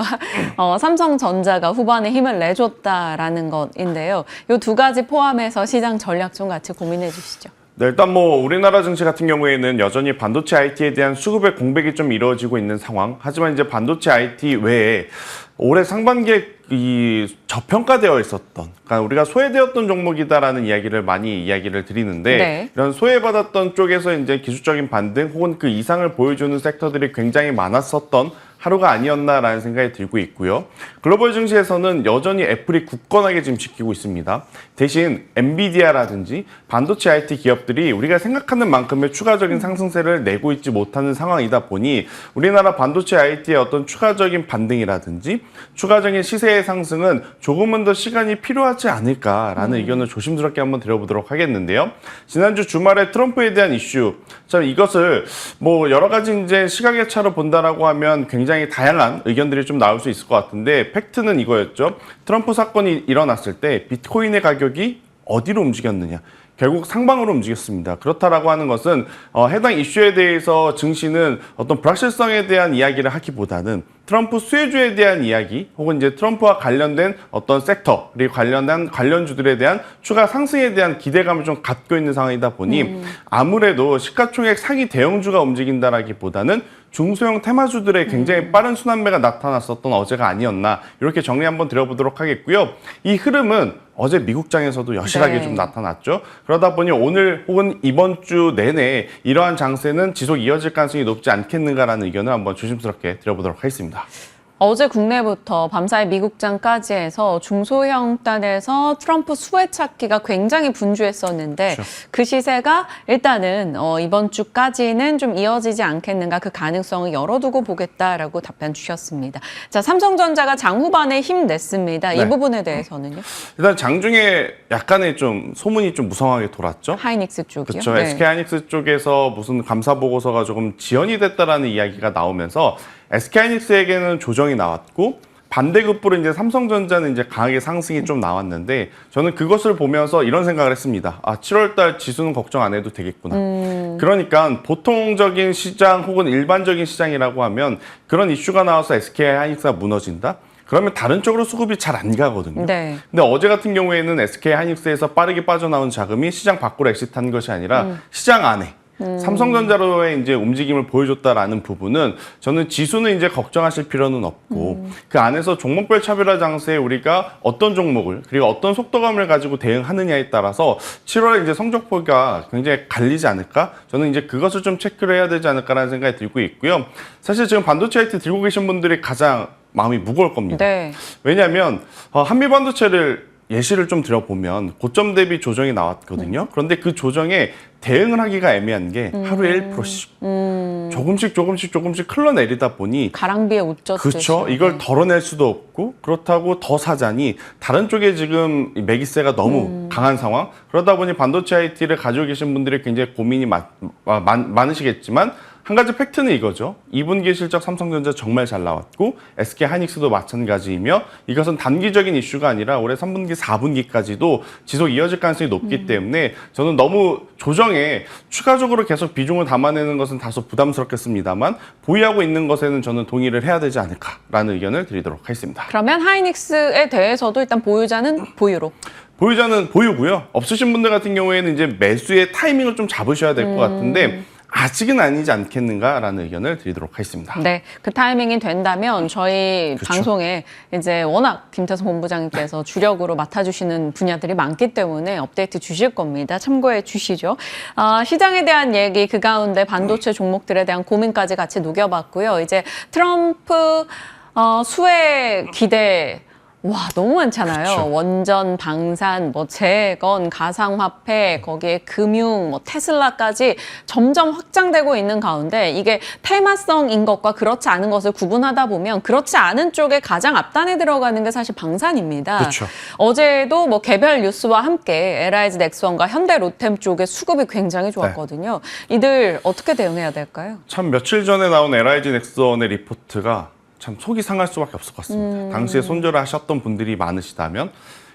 것과 삼성전자가 후반에 힘을 내줬다라는 것인데요. 이 두 가지 포함해서 시장 전략 좀 같이 고민해 주시죠. 네, 일단 뭐 우리나라 증시 같은 경우에는 여전히 반도체 IT에 대한 수급의 공백이 좀 이루어지고 있는 상황. 하지만 이제 반도체 IT 외에 올해 상반기에 이 저평가되어 있었던, 그러니까 우리가 소외되었던 종목이다라는 이야기를 많이 이야기를 드리는데 네. 이런 소외받았던 쪽에서 이제 기술적인 반등 혹은 그 이상을 보여주는 섹터들이 굉장히 많았었던 하루가 아니었나라는 생각이 들고 있고요. 글로벌 증시에서는 여전히 애플이 굳건하게 지금 지키고 있습니다. 대신 엔비디아라든지 반도체 IT 기업들이 우리가 생각하는 만큼의 추가적인 상승세를 내고 있지 못하는 상황이다 보니 우리나라 반도체 IT의 어떤 추가적인 반등이라든지 추가적인 시세의 상승은 조금은 더 시간이 필요하지 않을까라는 의견을 조심스럽게 한번 드려보도록 하겠는데요. 지난주 주말에 트럼프에 대한 이슈, 참 이것을 뭐 여러 가지 이제 시각의 차로 본다라고 하면 굉장히 다양한 의견들이 좀 나올 수 있을 것 같은데 팩트는 이거였죠. 트럼프 사건이 일어났을 때 비트코인의 가격이 어디로 움직였느냐? 결국 상방으로 움직였습니다. 그렇다라고 하는 것은 해당 이슈에 대해서 증시는 어떤 불확실성에 대한 이야기를 하기보다는 트럼프 수혜주에 대한 이야기 혹은 이제 트럼프와 관련된 어떤 섹터 그리고 관련된 관련주들에 대한 추가 상승에 대한 기대감을 좀 갖고 있는 상황이다 보니 아무래도 시가총액 상위 대형주가 움직인다라기보다는 중소형 테마주들의 굉장히 빠른 순환매가 나타났었던 어제가 아니었나 이렇게 정리 한번 드려보도록 하겠고요. 이 흐름은 어제 미국장에서도 여실하게 네. 좀 나타났죠. 그러다 보니 오늘 혹은 이번 주 내내 이러한 장세는 지속 이어질 가능성이 높지 않겠는가라는 의견을 한번 조심스럽게 드려보도록 하겠습니다. 어제 국내부터 밤사이 미국장까지 해서 중소형 단에서 트럼프 수혜 찾기가 굉장히 분주했었는데 그렇죠. 그 시세가 일단은 이번 주까지는 좀 이어지지 않겠는가 그 가능성을 열어두고 보겠다라고 답변 주셨습니다. 자, 삼성전자가 장후반에 힘냈습니다. 네. 이 부분에 대해서는요? 일단 장중에 약간의 좀 소문이 좀 무성하게 돌았죠. 하이닉스 쪽이요? 그렇죠. SK하이닉스 쪽에서 무슨 감사 보고서가 조금 지연이 됐다라는 이야기가 나오면서 SK하이닉스에게는 조정이 나왔고 반대급부로 이제 삼성전자는 이제 강하게 상승이 좀 나왔는데 저는 그것을 보면서 이런 생각을 했습니다. 7월달 지수는 걱정 안 해도 되겠구나. 그러니까 보통적인 시장 혹은 일반적인 시장이라고 하면 그런 이슈가 나와서 SK하이닉스가 무너진다. 그러면 다른 쪽으로 수급이 잘 안 가거든요. 네. 근데 어제 같은 경우에는 SK하이닉스에서 빠르게 빠져나온 자금이 시장 밖으로 엑시트한 것이 아니라 시장 안에 삼성전자로의 이제 움직임을 보여줬다라는 부분은 저는 지수는 이제 걱정하실 필요는 없고 그 안에서 종목별 차별화 장세에 우리가 어떤 종목을 그리고 어떤 속도감을 가지고 대응하느냐에 따라서 7월에 이제 성적표가 굉장히 갈리지 않을까? 저는 이제 그것을 좀 체크를 해야 되지 않을까라는 생각이 들고 있고요. 사실 지금 반도체 IT 들고 계신 분들이 가장 마음이 무거울 겁니다. 네. 왜냐하면 한미 반도체를 예시를 좀 들어보면 고점 대비 조정이 나왔거든요. 그런데 그 조정에 대응을 하기가 애매한 게 하루에 1%씩 조금씩 흘러내리다 보니 가랑비에 옷 젖듯이. 그렇죠. 이걸 덜어낼 수도 없고 그렇다고 더 사자니 다른 쪽에 지금 매기세가 너무 강한 상황. 그러다 보니 반도체 IT를 가지고 계신 분들이 굉장히 고민이 많으시겠지만 한 가지 팩트는 이거죠. 2분기 실적 삼성전자 정말 잘 나왔고 SK하이닉스도 마찬가지이며 이것은 단기적인 이슈가 아니라 올해 3분기, 4분기까지도 지속 이어질 가능성이 높기 때문에 저는 너무 조정에 추가적으로 계속 비중을 담아내는 것은 다소 부담스럽겠습니다만 보유하고 있는 것에는 저는 동의를 해야 되지 않을까라는 의견을 드리도록 하겠습니다. 그러면 하이닉스에 대해서도 일단 보유자는 보유로. 보유자는 보유고요. 없으신 분들 같은 경우에는 이제 매수의 타이밍을 좀 잡으셔야 될 것 같은데 아직은 아니지 않겠는가라는 의견을 드리도록 하겠습니다. 네, 그 타이밍이 된다면 저희 그렇죠. 방송에 이제 워낙 김태수 본부장님께서 주력으로 맡아주시는 분야들이 많기 때문에 업데이트 주실 겁니다. 참고해 주시죠. 시장에 대한 얘기 그 가운데 반도체 종목들에 대한 고민까지 같이 녹여봤고요. 이제 트럼프 수혜 기대 와, 너무 많잖아요. 그렇죠. 원전, 방산, 뭐 재건, 가상화폐, 거기에 금융, 뭐 테슬라까지 점점 확장되고 있는 가운데 이게 테마성인 것과 그렇지 않은 것을 구분하다 보면 그렇지 않은 쪽에 가장 앞단에 들어가는 게 사실 방산입니다. 그렇죠. 어제도 뭐 개별 뉴스와 함께 LIG 넥스원과 현대 로템 쪽의 수급이 굉장히 좋았거든요. 이들 어떻게 대응해야 될까요? 참 며칠 전에 나온 LIG 넥스원의 리포트가 참 속이 상할 수밖에 없을 것 같습니다. 당시에 손절을 하셨던 분들이 많으시다면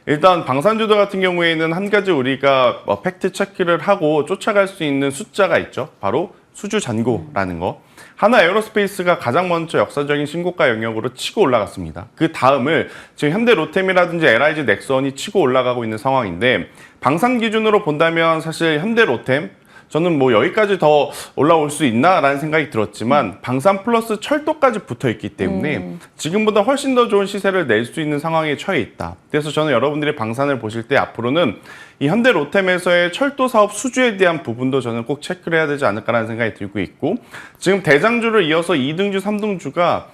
일단 방산주들 같은 경우에는 한 가지 우리가 팩트 체크를 하고 쫓아갈 수 있는 숫자가 있죠. 바로 수주 잔고라는 거. 하나 에어로스페이스가 가장 먼저 역사적인 신고가 영역으로 치고 올라갔습니다. 그 다음을 지금 현대 로템이라든지 LIG 넥스원이 치고 올라가고 있는 상황인데 방산 기준으로 본다면 사실 현대 로템 저는 뭐 여기까지 더 올라올 수 있나라는 생각이 들었지만 방산 플러스 철도까지 붙어 있기 때문에 지금보다 훨씬 더 좋은 시세를 낼 수 있는 상황에 처해 있다. 그래서 저는 여러분들이 방산을 보실 때 앞으로는 이 현대 로템에서의 철도 사업 수주에 대한 부분도 저는 꼭 체크를 해야 되지 않을까라는 생각이 들고 있고 지금 대장주를 이어서 2등주, 3등주가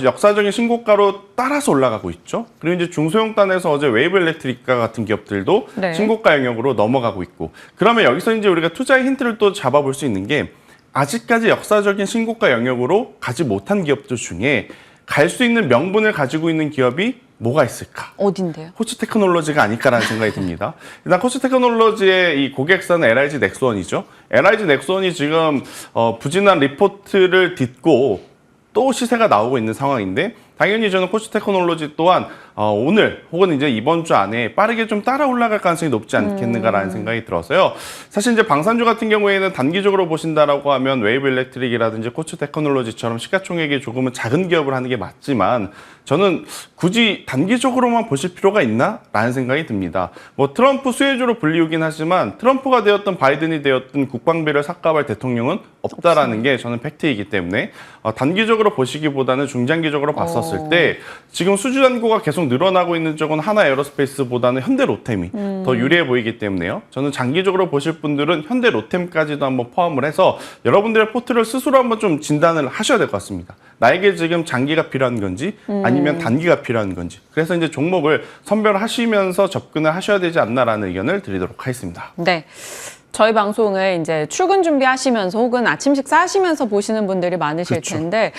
역사적인 신고가로 따라서 올라가고 있죠. 그리고 이제 중소형단에서 어제 웨이브 일렉트리카 같은 기업들도 네. 신고가 영역으로 넘어가고 있고 그러면 여기서 이제 우리가 투자의 힌트를 또 잡아볼 수 있는 게 아직까지 역사적인 신고가 영역으로 가지 못한 기업들 중에 갈 수 있는 명분을 가지고 있는 기업이 뭐가 있을까? 어딘데요? 코츠테크놀로지가 아닐까라는 생각이 듭니다. 일단 코츠테크놀로지의 이 고객사는 LIG 넥스원이죠. LIG 넥스원이 지금 부진한 리포트를 딛고 또 시세가 나오고 있는 상황인데 당연히 저는 코츠테크놀로지 또한 오늘 혹은 이제 이번 주 안에 빠르게 좀 따라 올라갈 가능성이 높지 않겠는가라는 생각이 들어서요. 사실 이제 방산주 같은 경우에는 단기적으로 보신다라고 하면 웨이브 일렉트릭이라든지 코츠 테크놀로지처럼 시가총액이 조금은 작은 기업을 하는 게 맞지만 저는 굳이 단기적으로만 보실 필요가 있나? 라는 생각이 듭니다. 뭐 트럼프 수혜주로 불리우긴 하지만 트럼프가 되었든 바이든이 되었든 국방비를 삭감할 대통령은 없다라는 게 저는 팩트이기 때문에 단기적으로 보시기보다는 중장기적으로 봤었을 때 지금 수주 잔고가 계속 늘어나고 있는 쪽은 하나 에어로스페이스보다는 현대 로템이 더 유리해 보이기 때문에요. 저는 장기적으로 보실 분들은 현대 로템까지도 한번 포함을 해서 여러분들의 포트를 스스로 한번 좀 진단을 하셔야 될 것 같습니다. 나에게 지금 장기가 필요한 건지 아니면 단기가 필요한 건지. 그래서 이제 종목을 선별하시면서 접근을 하셔야 되지 않나라는 의견을 드리도록 하겠습니다. 네. 저희 방송을 이제 출근 준비하시면서 혹은 아침 식사하시면서 보시는 분들이 많으실 그렇죠. 텐데,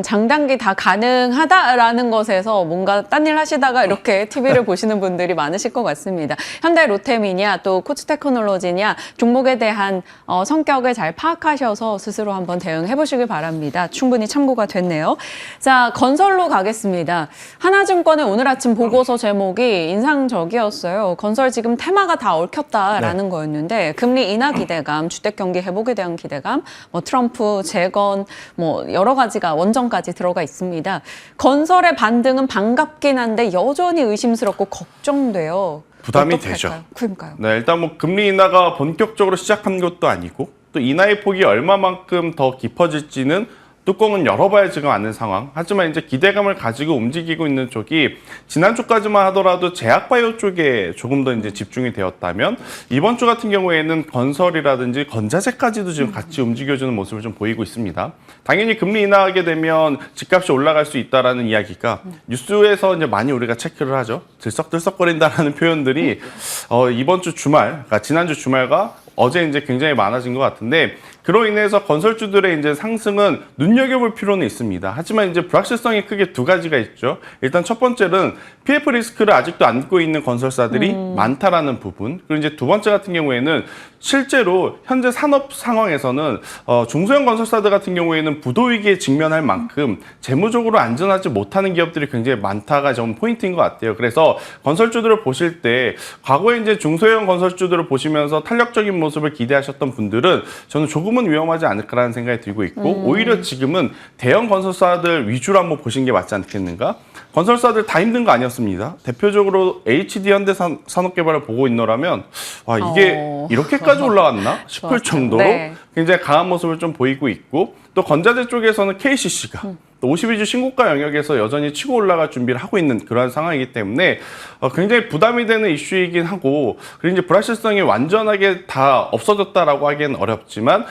장단기 다 가능하다라는 것에서 뭔가 딴 일 하시다가 이렇게 TV를 보시는 분들이 많으실 것 같습니다. 현대 로템이냐 또 코츠 테크놀로지냐 종목에 대한 성격을 잘 파악하셔서 스스로 한번 대응해 보시길 바랍니다. 충분히 참고가 됐네요. 자, 건설로 가겠습니다. 하나증권의 오늘 아침 보고서 제목이 인상적이었어요. 건설 지금 테마가 다 얽혔다라는 거였는데 금리 인하 기대감, 주택 경기 회복에 대한 기대감, 뭐 트럼프 재건, 뭐 여러 가지가 원전까지 들어가 있습니다. 건설의 반등은 반갑긴 한데 여전히 의심스럽고 걱정돼요. 부담이 어떡할까요? 되죠. 그러니까요. 네, 일단 뭐 금리 인하가 본격적으로 시작한 것도 아니고 또 인하의 폭이 얼마만큼 더 깊어질지는 뚜껑은 열어봐야 지금 아는 상황. 하지만 이제 기대감을 가지고 움직이고 있는 쪽이 지난 주까지만 하더라도 제약바이오 쪽에 조금 더 이제 집중이 되었다면 이번 주 같은 경우에는 건설이라든지 건자재까지도 지금 같이 움직여주는 모습을 좀 보이고 있습니다. 당연히 금리 인하하게 되면 집값이 올라갈 수 있다라는 이야기가 뉴스에서 이제 많이 우리가 체크를 하죠. 들썩들썩거린다라는 표현들이 이번 주 주말, 그러니까 지난주 주말과 어제 이제 굉장히 많아진 것 같은데 그로 인해서 건설주들의 이제 상승은 눈여겨볼 필요는 있습니다. 하지만 이제 불확실성이 크게 두 가지가 있죠. 일단 첫 번째는 PF 리스크를 아직도 안고 있는 건설사들이 많다라는 부분. 그리고 이제 두 번째 같은 경우에는 실제로 현재 산업 상황에서는 중소형 건설사들 같은 경우에는 부도 위기에 직면할 만큼 재무적으로 안전하지 못하는 기업들이 굉장히 많다가 좀 포인트인 것 같아요. 그래서 건설주들을 보실 때 과거에 이제 중소형 건설주들을 보시면서 탄력적인 모습을 기대하셨던 분들은 저는 조금은 위험하지 않을까라는 생각이 들고 있고 오히려 지금은 대형 건설사들 위주로 한번 보신 게 맞지 않겠는가? 건설사들 다 힘든 거 아니었습니다. 대표적으로 HD 현대산업개발을 보고 있노라면 와 이게 이렇게까지 올라왔나 싶을 정도로 네. 굉장히 강한 모습을 좀 보이고 있고 또 건자재 쪽에서는 KCC가 또 52주 신고가 영역에서 여전히 치고 올라갈 준비를 하고 있는 그런 상황이기 때문에 굉장히 부담이 되는 이슈이긴 하고 그리고 이제 불확실성이 완전하게 다 없어졌다라고 하기엔 어렵지만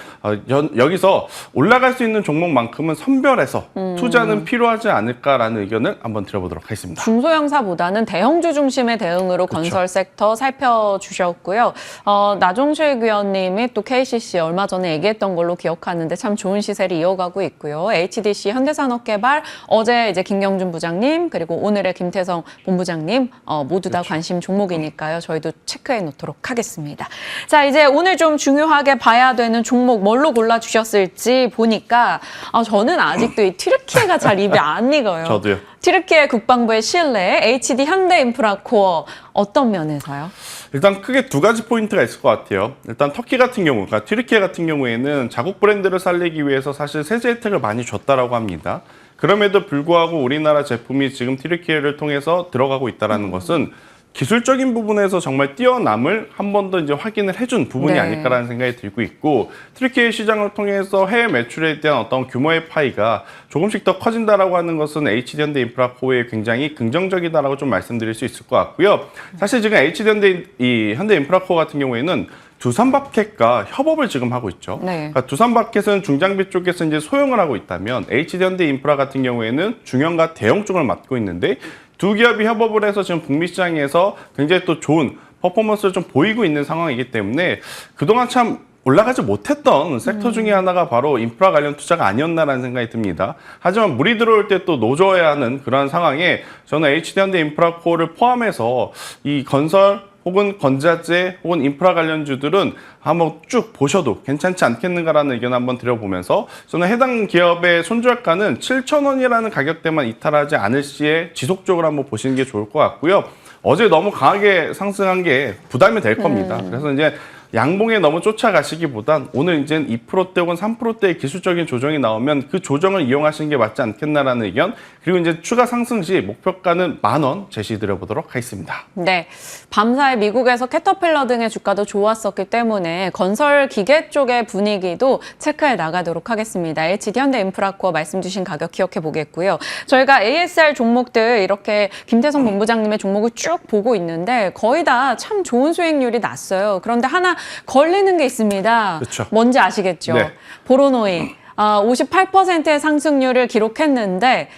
여기서 올라갈 수 있는 종목만큼은 선별해서 투자는 필요하지 않을까라는 의견을 한번 드려보도록 하겠습니다. 중소형사보다는 대형주 중심의 대응으로 건설 섹터 살펴주셨고요. 나종실 위원님이 또 KCC 얼마 전에 얘기했던 걸로 기억하는데 참 좋은 시세를 이어가고 있고요. HDC 현대산업개발 어제 이제 김경준 부장님 그리고 오늘의 김태성 본부장님 모두 다 관심 종목이니까요. 저희도 체크해 놓도록 하겠습니다. 자, 이제 오늘 좀 중요하게 봐야 되는 종목 뭘로 골라주셨을지 보니까 저는 아직도 이 튀르키예가 잘 입에 안 익어요. 저도요. 튀르키예 국방부의 신뢰, HD 현대인프라코어 어떤 면에서요? 일단 크게 두 가지 포인트가 있을 것 같아요. 일단 터키 같은 경우, 그러니까 튀르키예 같은 경우에는 자국 브랜드를 살리기 위해서 사실 세제 혜택을 많이 줬다라고 합니다. 그럼에도 불구하고 우리나라 제품이 지금 튀르키예를 통해서 들어가고 있다는 것은 기술적인 부분에서 정말 뛰어남을 한 번 더 이제 확인을 해준 부분이 네. 아닐까라는 생각이 들고 있고 튀르키예 시장을 통해서 해외 매출에 대한 어떤 규모의 파이가 조금씩 더 커진다라고 하는 것은 HD현대인프라코어에 굉장히 긍정적이다라고 좀 말씀드릴 수 있을 것 같고요. 사실 지금 HD현대인프라코어 같은 경우에는 두산바켓과 협업을 지금 하고 있죠. 네. 그러니까 두산바켓은 중장비 쪽에서 이제 소형을 하고 있다면 HD현대인프라 같은 경우에는 중형과 대형 쪽을 맡고 있는데 두 기업이 협업을 해서 지금 북미 시장에서 굉장히 또 좋은 퍼포먼스를 좀 보이고 있는 상황이기 때문에 그동안 참 올라가지 못했던 섹터 중에 하나가 바로 인프라 관련 투자가 아니었나라는 생각이 듭니다. 하지만 물이 들어올 때 또 노져야 하는 그런 상황에 저는 HD현대인프라코어를 포함해서 이 건설 혹은 건자재 혹은 인프라 관련주들은 한번 쭉 보셔도 괜찮지 않겠는가라는 의견 한번 드려보면서 저는 해당 기업의 손절가는 7,000원이라는 가격대만 이탈하지 않을 시에 지속적으로 한번 보시는 게 좋을 것 같고요. 어제 너무 강하게 상승한 게 부담이 될 겁니다. 그래서 이제 양봉에 너무 쫓아가시기보단 오늘 이제 2%대 혹은 3%대의 기술적인 조정이 나오면 그 조정을 이용하시는 게 맞지 않겠나라는 의견, 그리고 이제 추가 상승 시 목표가는 10,000원 제시드려 보도록 하겠습니다. 네, 밤사이 미국에서 캐터필러 등의 주가도 좋았었기 때문에 건설 기계 쪽의 분위기도 체크해 나가도록 하겠습니다. LGD 현대인프라코어 말씀 주신 가격 기억해 보겠고요. 저희가 ASR 종목들 이렇게 김태성 본부장님의 종목을 쭉 보고 있는데 거의 다 참 좋은 수익률이 났어요. 그런데 하나 걸리는 게 있습니다. 그렇죠. 뭔지 아시겠죠? 네. 보로노이 58%의 상승률을 기록했는데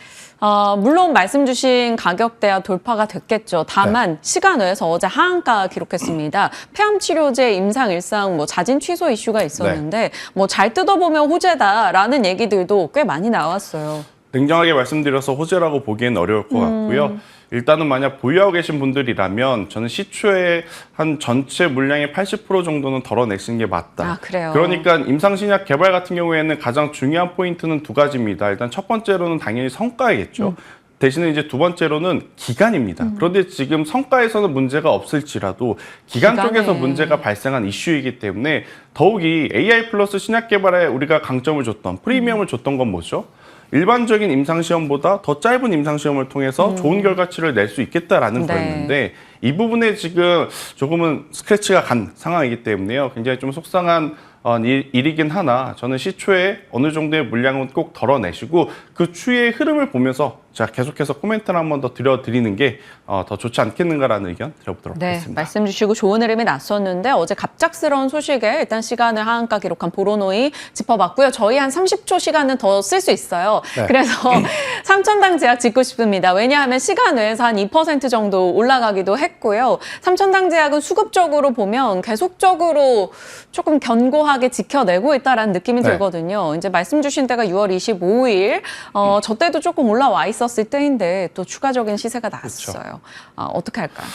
물론 말씀 주신 가격대야 돌파가 됐겠죠. 다만 시간 외에서 어제 하한가 기록했습니다. 폐암 치료제 임상 일상 자진 취소 이슈가 있었는데 잘 뜯어보면 호재다라는 얘기들도 꽤 많이 나왔어요. 냉정하게 말씀드려서 호재라고 보기엔 어려울 것 같고요. 일단은 만약 보유하고 계신 분들이라면 저는 시초에 한 전체 물량의 80% 정도는 덜어내시는 게 맞다. 아, 그래요? 그러니까 임상신약 개발 같은 경우에는 가장 중요한 포인트는 두 가지입니다. 일단 첫 번째로는 당연히 성과이겠죠. 대신에 이제 두 번째로는 기간입니다. 그런데 지금 성과에서는 문제가 없을지라도 기간 쪽에서 문제가 발생한 이슈이기 때문에 더욱이 AI 플러스 신약 개발에 우리가 강점을 줬던 프리미엄을 줬던 건 뭐죠? 일반적인 임상시험보다 더 짧은 임상시험을 통해서 좋은 결과치를 낼 수 있겠다라는 거였는데 이 부분에 지금 조금은 스크래치가 간 상황이기 때문에요. 굉장히 좀 속상한 일이긴 하나 저는 시초에 어느 정도의 물량은 꼭 덜어내시고 그 추이의 흐름을 보면서 자 계속해서 코멘트를 한 번 더 드리는 게 더 좋지 않겠는가라는 의견 드려보도록 하겠습니다. 말씀 주시고 좋은 흐름이 났었는데 어제 갑작스러운 소식에 일단 시간을 하한가 기록한 보로노이 짚어봤고요. 저희 한 30초 시간은 더 쓸 수 있어요. 네. 그래서 3천당 제약 짚고 싶습니다. 왜냐하면 시간 외에서 한 2% 정도 올라가기도 했고요. 3천당 제약은 수급적으로 보면 계속적으로 조금 견고하게 지켜내고 있다라는 느낌이 들거든요. 이제 말씀 주신 때가 6월 25일, 저 때도 조금 올라와 있었을 때인데 또 추가적인 시세가 났어요. 어떻게 할까요?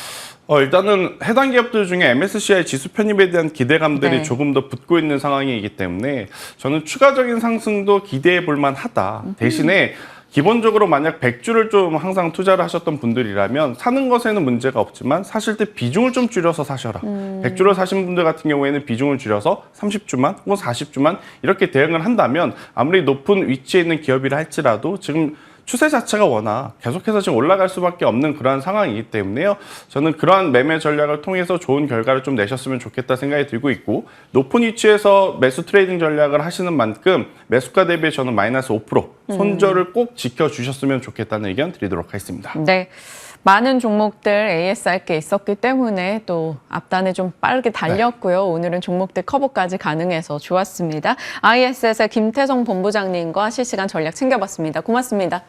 일단은 해당 기업들 중에 MSCI 지수 편입에 대한 기대감들이 조금 더 붙고 있는 상황이기 때문에 저는 추가적인 상승도 기대해 볼 만하다. 대신에 기본적으로 만약 100주를 좀 항상 투자를 하셨던 분들이라면 사는 것에는 문제가 없지만 사실 때 비중을 좀 줄여서 사셔라. 100주를 사신 분들 같은 경우에는 비중을 줄여서 30주만 혹은 40주만 이렇게 대응을 한다면 아무리 높은 위치에 있는 기업이라 할지라도 지금 추세 자체가 워낙 계속해서 지금 올라갈 수밖에 없는 그러한 상황이기 때문에요. 저는 그러한 매매 전략을 통해서 좋은 결과를 좀 내셨으면 좋겠다 생각이 들고 있고 높은 위치에서 매수 트레이딩 전략을 하시는 만큼 매수가 대비 저는 마이너스 5% 손절을 꼭 지켜주셨으면 좋겠다는 의견 드리도록 하겠습니다. 네. 많은 종목들 ASR께 있었기 때문에 또 앞단에 좀 빠르게 달렸고요. 오늘은 종목들 커버까지 가능해서 좋았습니다. ISS의 김태성 본부장님과 실시간 전략 챙겨봤습니다. 고맙습니다.